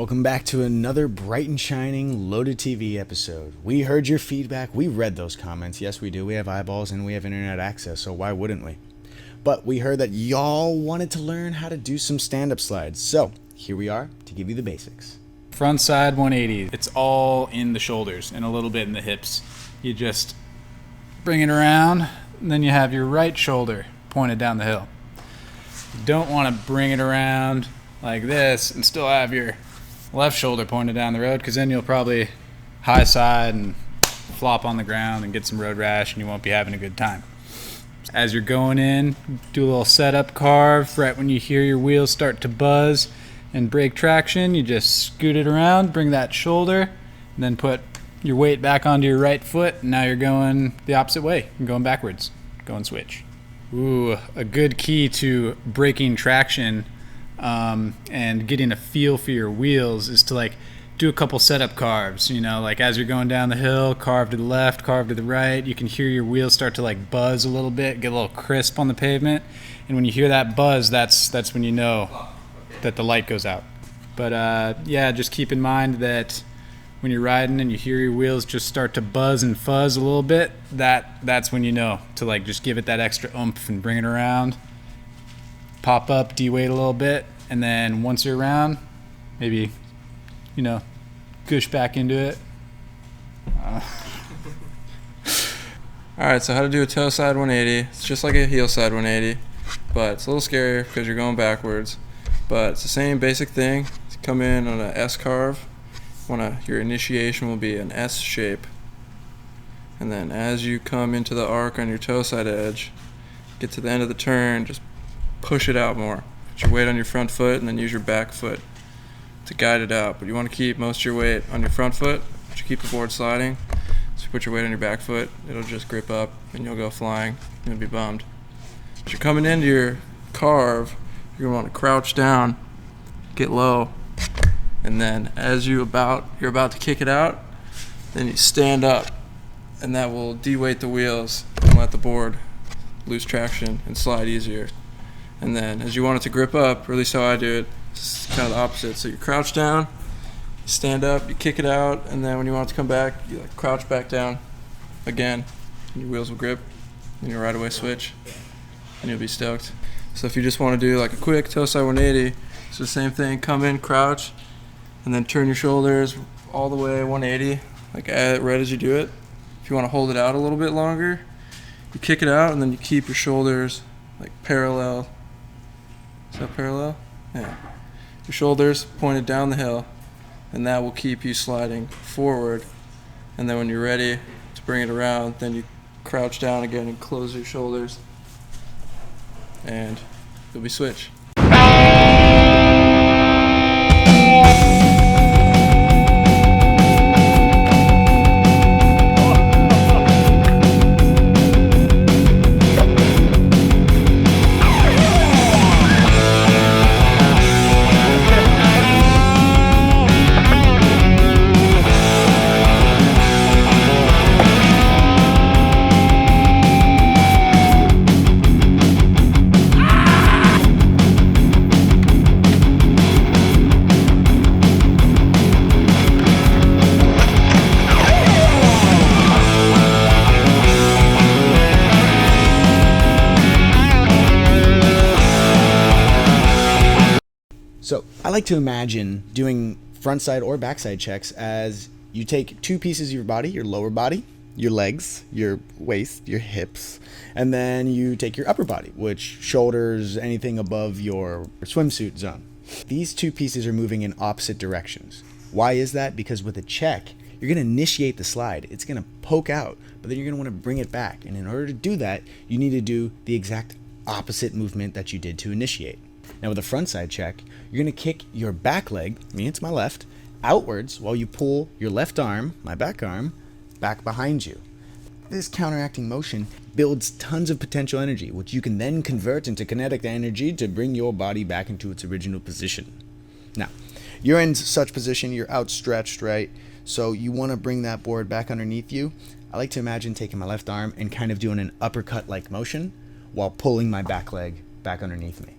welcome back to another bright and shining Loaded TV episode. We heard your feedback, we read those comments, yes we do, we have eyeballs and we have internet access, so why wouldn't we? But we heard that y'all wanted to learn how to do some stand-up slides, so here we are to give you the basics. Front side 180, it's all in the shoulders and a little bit in the hips. You just bring it around, and then you have your right shoulder pointed down the hill. You don't want to bring it around like this and still have your left shoulder pointed down the road, because then you'll probably high side and flop on the ground and get some road rash and you won't be having a good time. As you're going in, do a little setup carve. Right when you hear your wheels start to buzz and break traction, you just scoot it around, bring that shoulder, and then put your weight back onto your right foot, and now you're going the opposite way. You're going backwards. Go and switch. Ooh, a good key to breaking traction and getting a feel for your wheels is to do a couple setup carves, as you're going down the hill, carve to the left, carve to the right. You can hear your wheels start to buzz a little bit, get a little crisp on the pavement, and when you hear that buzz, that's when you know that the light goes out. But just keep in mind that when you're riding and you hear your wheels just start to buzz and fuzz a little bit, that's when you know to just give it that extra oomph and bring it around, pop up, de-weight a little bit, and then once you're around, maybe gush back into it. Alright, so how to do a toe side 180. It's just like a heel side 180, but it's a little scarier because you're going backwards. But it's the same basic thing. Come in on an S carve. Your initiation will be an S shape. And then as you come into the arc on your toe side edge, get to the end of the turn, just push it out more. Put your weight on your front foot and then use your back foot to guide it out. But you want to keep most of your weight on your front foot, but you keep the board sliding. So you put your weight on your back foot, it'll just grip up and you'll go flying. You'll be bummed. As you're coming into your carve, you're going to want to crouch down, get low, and then as you're about to kick it out, then you stand up, and that will de-weight the wheels and let the board lose traction and slide easier. And then as you want it to grip up, or at least how I do it, it's kind of the opposite. So you crouch down, you stand up, you kick it out, and then when you want it to come back, you crouch back down again, and your wheels will grip, and you'll right away switch, and you'll be stoked. So if you just want to do a quick toe side 180, it's the same thing. Come in, crouch, and then turn your shoulders all the way 180, right as you do it. If you want to hold it out a little bit longer, you kick it out, and then you keep your shoulders parallel. Is that parallel? Yeah. Your shoulders pointed down the hill, and that will keep you sliding forward. And then when you're ready to bring it around, then you crouch down again and close your shoulders, and you'll be switch. So I like to imagine doing frontside or backside checks as you take two pieces of your body, your lower body, your legs, your waist, your hips, and then you take your upper body, which shoulders, anything above your swimsuit zone. These two pieces are moving in opposite directions. Why is that? Because with a check, you're going to initiate the slide. It's going to poke out, but then you're going to want to bring it back. And in order to do that, you need to do the exact opposite movement that you did to initiate. Now with a frontside check, you're going to kick your back leg, me it's my left, outwards while you pull your left arm, my back arm, back behind you. This counteracting motion builds tons of potential energy, which you can then convert into kinetic energy to bring your body back into its original position. Now, you're in such position, you're outstretched, right? So you want to bring that board back underneath you. I like to imagine taking my left arm and kind of doing an uppercut-like motion while pulling my back leg back underneath me.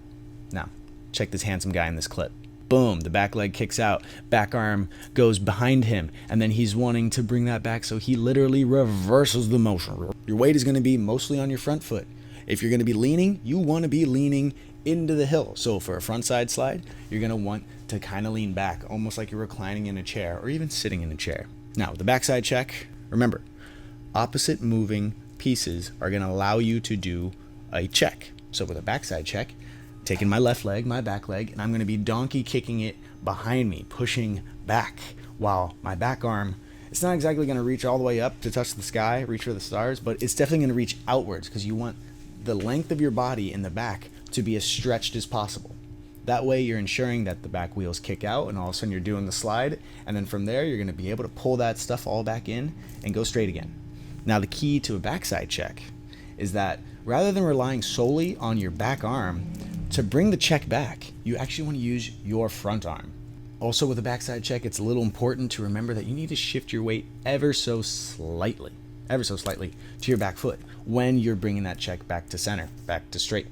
Now, check this handsome guy in this clip. Boom, the back leg kicks out, back arm goes behind him, and then he's wanting to bring that back, so he literally reverses the motion. Your weight is going to be mostly on your front foot. If you're going to be leaning, you want to be leaning into the hill. So for a front side slide, you're going to want to kind of lean back, almost like you're reclining in a chair or even sitting in a chair. Now, the backside check, remember, opposite moving pieces are going to allow you to do a check. So with a backside check, taking my left leg, my back leg, and I'm going to be donkey kicking it behind me, pushing back, while my back arm, it's not exactly going to reach all the way up to touch the sky, reach for the stars, but it's definitely going to reach outwards because you want the length of your body in the back to be as stretched as possible. That way you're ensuring that the back wheels kick out and all of a sudden you're doing the slide, and then from there you're going to be able to pull that stuff all back in and go straight again. Now the key to a backside check is that rather than relying solely on your back arm to bring the check back, you actually want to use your front arm. Also with a backside check, it's a little important to remember that you need to shift your weight ever so slightly to your back foot when you're bringing that check back to center, back to straight.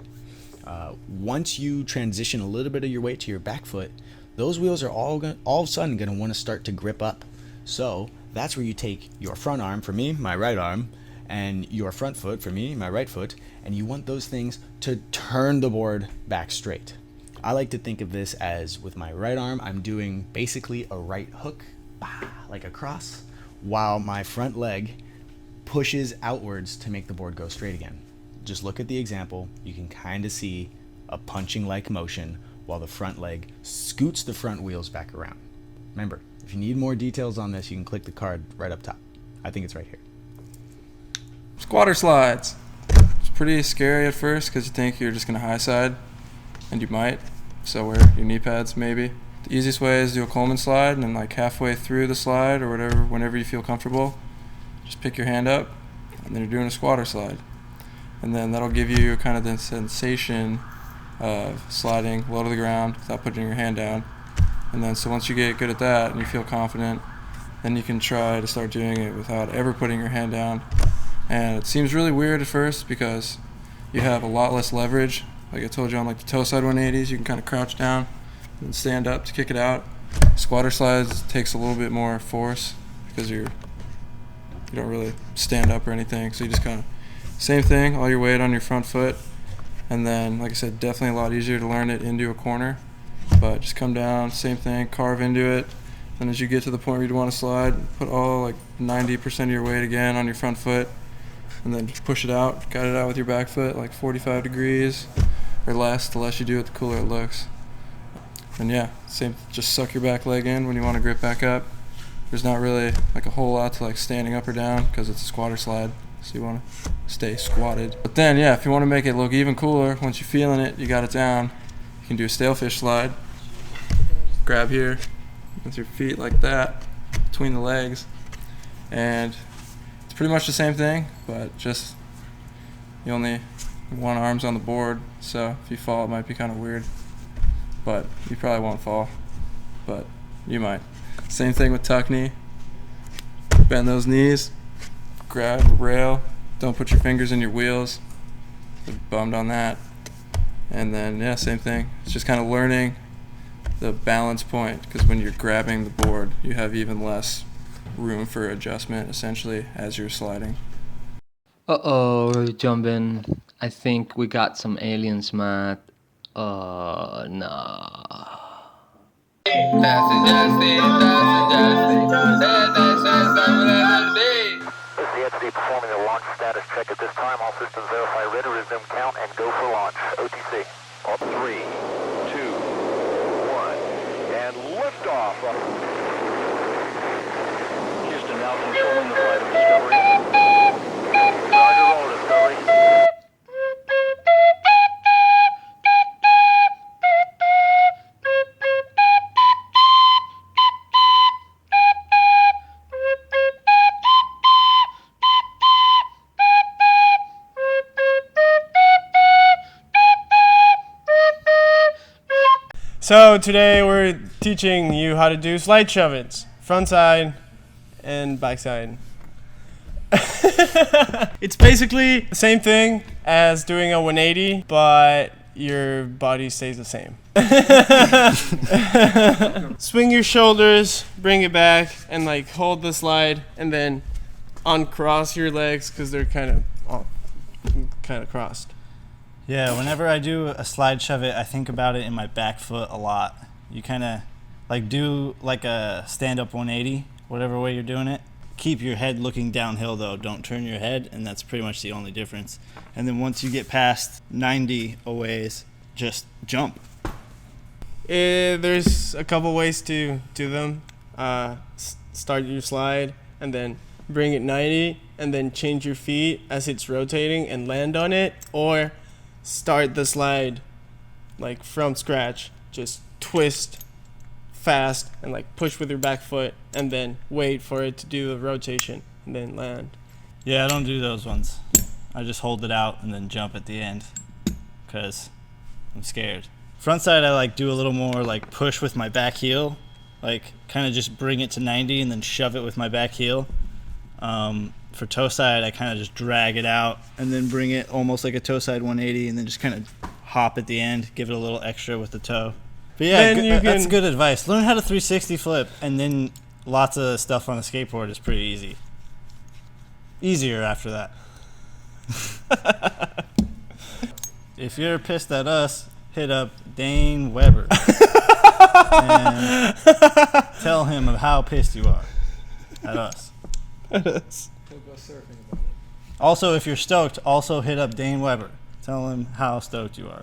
Once you transition a little bit of your weight to your back foot, those wheels are all of a sudden going to want to start to grip up. So that's where you take your front arm, for me, my right arm, and your front foot, for me, my right foot, and you want those things to turn the board back straight. I like to think of this as, with my right arm, I'm doing basically a right hook, like a cross, while my front leg pushes outwards to make the board go straight again. Just look at the example. You can kind of see a punching like motion while the front leg scoots the front wheels back around. Remember, if you need more details on this, you can click the card right up top. I think it's right here. Squatter slides. It's pretty scary at first because you think you're just going to high side, and you might. So wear your knee pads maybe. The easiest way is do a Coleman slide, and then like halfway through the slide or whatever, whenever you feel comfortable, just pick your hand up, and then you're doing a squatter slide. And then that'll give you kind of the sensation of sliding low to the ground without putting your hand down. And then so once you get good at that and you feel confident, then you can try to start doing it without ever putting your hand down. And it seems really weird at first because you have a lot less leverage. Like I told you on like the TOESIDE 180s, you can kind of crouch down and stand up to kick it out. Squatter slides takes a little bit more force because you don't really stand up or anything. So you just kind of, same thing, all your weight on your front foot. And then, like I said, definitely a lot easier to learn it into a corner. But just come down, same thing, carve into it. And as you get to the point where you want to slide, put all like 90% of your weight again on your front foot. And then just push it out, guide it out with your back foot, like 45 degrees or less. The less you do it, the cooler it looks. And yeah, same, just suck your back leg in when you want to grip back up. There's not really like a whole lot to like standing up or down because it's a squatter slide. So you want to stay squatted. But then, yeah, if you want to make it look even cooler, once you're feeling it, you got it down, you can do a stalefish slide. Grab here with your feet like that, between the legs. And it's pretty much the same thing, but just you only one arm's on the board, so if you fall, it might be kind of weird. But you probably won't fall, but you might. Same thing with tuck knee. Bend those knees. Grab the rail, don't put your fingers in your wheels. Bummed on that. And then yeah, same thing. It's just kind of learning the balance point because when you're grabbing the board, you have even less room for adjustment essentially as you're sliding. Uh-oh, Jumbin. I think we got some aliens, Matt. Nah. Taz and Justin, The entity performing the launch status check at this time. All systems verify ready, resume count, and go for launch. OTC. On 3, 2, 1, and liftoff. Houston now controlling the flight of Discovery. Roger, roll, Discovery. So today we're teaching you how to do slide SHUVITS, front side and back side. It's basically the same thing as doing a 180, but your body stays the same. Swing your shoulders, bring it back, and like hold the slide, and then uncross your legs because they're kind of crossed. Yeah, whenever I do a slide shove it, I think about it in my back foot a lot. You kind of like do like a stand-up 180, whatever way you're doing it. Keep your head looking downhill though. Don't turn your head, and that's pretty much the only difference. And then once you get past 90 a ways, just jump. There's a couple ways to do them. Start your slide and then bring it 90 and then change your feet as it's rotating and land on it, or start the slide like from scratch. Just twist fast and like push with your back foot and then wait for it to do the rotation and then land. Yeah, I don't do those ones. I just hold it out and then jump at the end because I'm scared. Frontside, I like do a little more like push with my back heel, like kind of just bring it to 90 and then shove it with my back heel. For toe side, I kind of just drag it out and then bring it almost like a toe side 180 and then just kind of hop at the end, give it a little extra with the toe. But yeah, that's good advice. Learn how to 360 flip, and then lots of stuff on a skateboard is pretty easy. Easier after that. If you're pissed at us, hit up Dane Weber and tell him of how pissed you are at us. Also, if you're stoked, also hit up Dane Weber. Tell him how stoked you are.